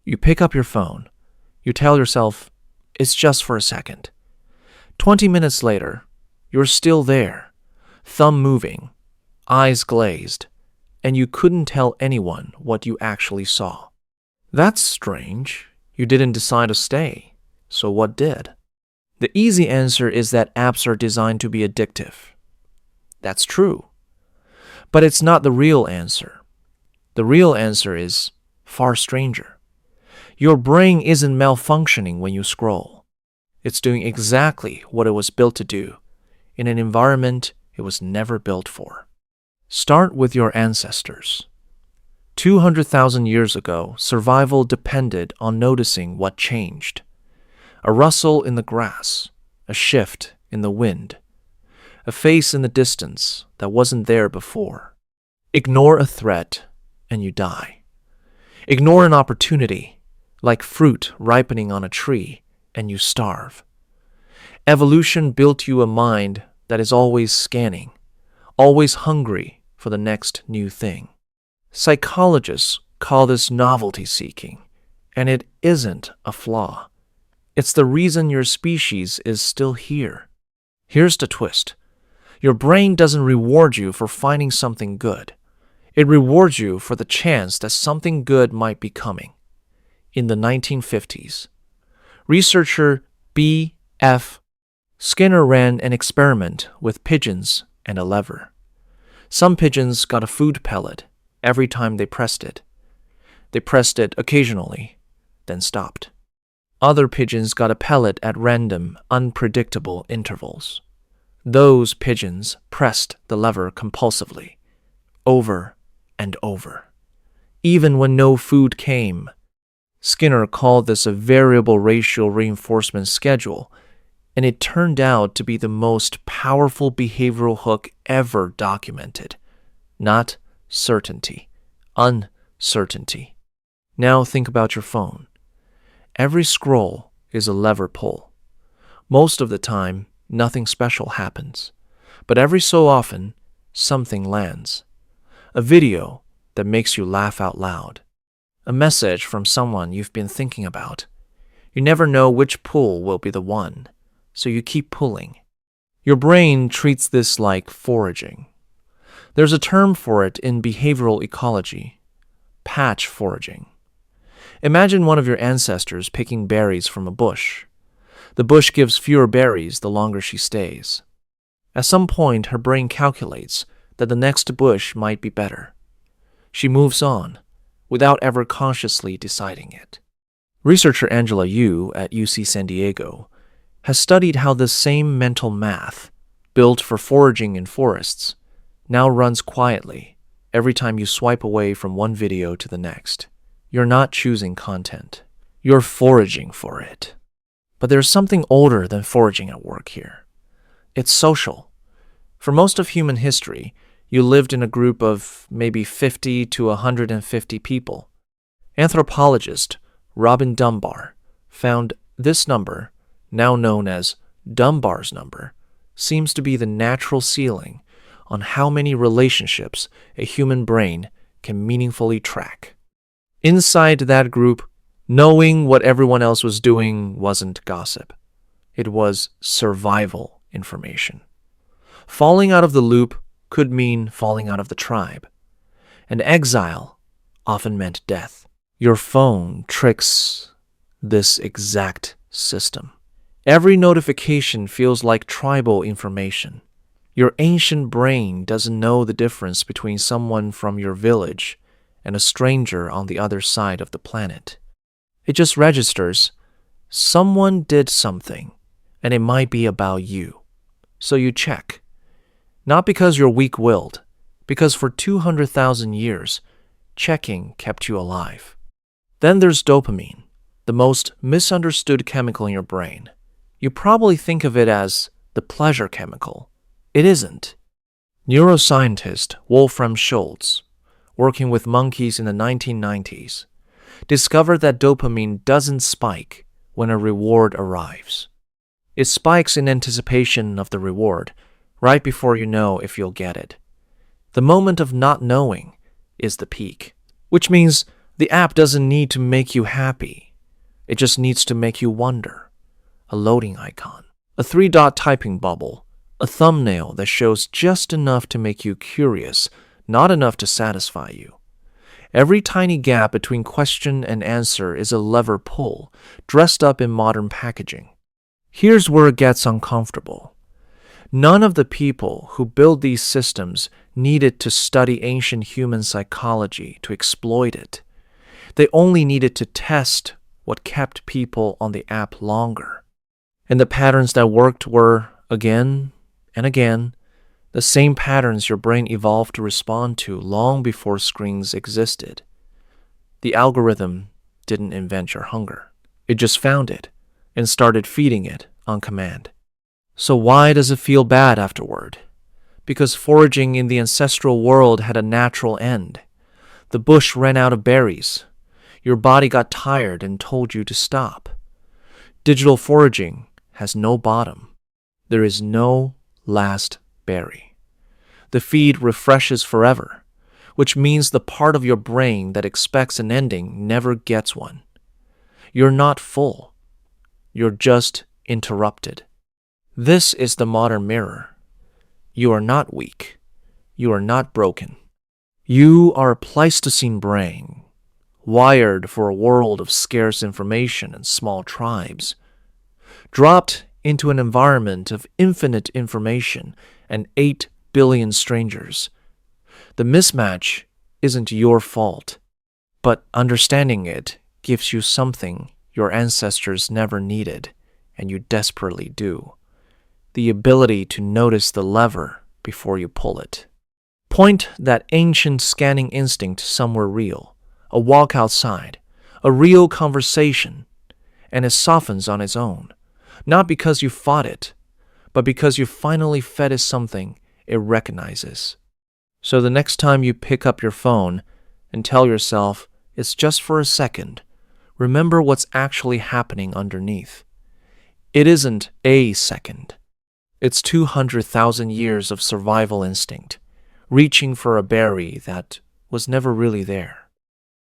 You pick up your phone. You tell yourself, it's just for a second. 20 minutes later, you're still there, thumb moving, eyes glazed, and you couldn't tell anyone what you actually saw. That's strange. You didn't decide to stay. So what did? The easy answer is that apps are designed to be addictive. That's true. But it's not the real answer. The real answer is far stranger. Your brain isn't malfunctioning when you scroll. It's doing exactly what it was built to do in an environment it was never built for. Start with your ancestors. 200,000 years ago, survival depended on noticing what changed. A rustle in the grass, a shift in the wind, a face in the distance that wasn't there before. Ignore a threat and you die. Ignore an opportunity, like fruit ripening on a tree, and you starve. Evolution built you a mind that is always scanning, always hungry for the next new thing. Psychologists call this novelty seeking, and it isn't a flaw. It's the reason your species is still here. Here's the twist. Your brain doesn't reward you for finding something good. It rewards you for the chance that something good might be coming. In the 1950s, researcher B.F. Skinner ran an experiment with pigeons and a lever. Some pigeons got a food pellet every time they pressed it. They pressed it occasionally, then stopped. Other pigeons got a pellet at random, unpredictable intervals. Those pigeons pressed the lever compulsively, over and over, even when no food came. Skinner called this a variable ratio reinforcement schedule, and it turned out to be the most powerful behavioral hook ever documented. Not certainty, uncertainty. Now think about your phone. Every scroll is a lever pull. Most of the time, nothing special happens. But every so often, something lands. A video that makes you laugh out loud. A message from someone you've been thinking about. You never know which pull will be the one, so you keep pulling. Your brain treats this like foraging. There's a term for it in behavioral ecology, patch foraging. Imagine one of your ancestors picking berries from a bush. The bush gives fewer berries the longer she stays. At some point, her brain calculates that the next bush might be better. She moves on, without ever consciously deciding it. Researcher Angela Yu at UC San Diego has studied how this same mental math, built for foraging in forests, now runs quietly every time you swipe away from one video to the next. You're not choosing content. You're foraging for it. But there's something older than foraging at work here. It's social. For most of human history, you lived in a group of maybe 50 to 150 people. Anthropologist Robin Dunbar found this number, now known as Dunbar's number, seems to be the natural ceiling on how many relationships a human brain can meaningfully track. Inside that group, knowing what everyone else was doing wasn't gossip. It was survival information. Falling out of the loop could mean falling out of the tribe. And exile often meant death. Your phone tricks this exact system. Every notification feels like tribal information. Your ancient brain doesn't know the difference between someone from your village and a stranger on the other side of the planet. It just registers, someone did something, and it might be about you. So you check. Not because you're weak-willed, because for 200,000 years, checking kept you alive. Then there's dopamine, the most misunderstood chemical in your brain. You probably think of it as the pleasure chemical. It isn't. Neuroscientist Wolfram Schultz, working with monkeys in the 1990s, discovered that dopamine doesn't spike when a reward arrives. It spikes in anticipation of the reward, right before you know if you'll get it. The moment of not knowing is the peak, which means The app doesn't need to make you happy. It just needs to make you wonder. A loading icon, a three-dot typing bubble, a thumbnail that shows just enough to make you curious, not enough to satisfy you. Every tiny gap between question and answer is a lever pull, dressed up in modern packaging. Here's where it gets uncomfortable. None of the people who build these systems needed to study ancient human psychology to exploit it. They only needed to test what kept people on the app longer. And the patterns that worked were, again and again, the same patterns your brain evolved to respond to long before screens existed. The algorithm didn't invent your hunger. It just found it and started feeding it on command. So why does it feel bad afterward? Because foraging in the ancestral world had a natural end. The bush ran out of berries. Your body got tired and told you to stop. Digital foraging has no bottom. There is no last berry. The feed refreshes forever, which means the part of your brain that expects an ending never gets one. You're not full. You're just interrupted. This is the modern mirror. You are not weak. You are not broken. You are a Pleistocene brain, wired for a world of scarce information and small tribes, dropped into an environment of infinite information and 8 billion strangers. The mismatch isn't your fault, but understanding it gives you something your ancestors never needed, and you desperately do. The ability to notice the lever before you pull it. Point that ancient scanning instinct somewhere real, a walk outside, a real conversation, and it softens on its own, not because you fought it, but because you finally fed it something it recognizes. So the next time you pick up your phone and tell yourself it's just for a second, remember what's actually happening underneath. It isn't a second. It's 200,000 years of survival instinct, reaching for a berry that was never really there.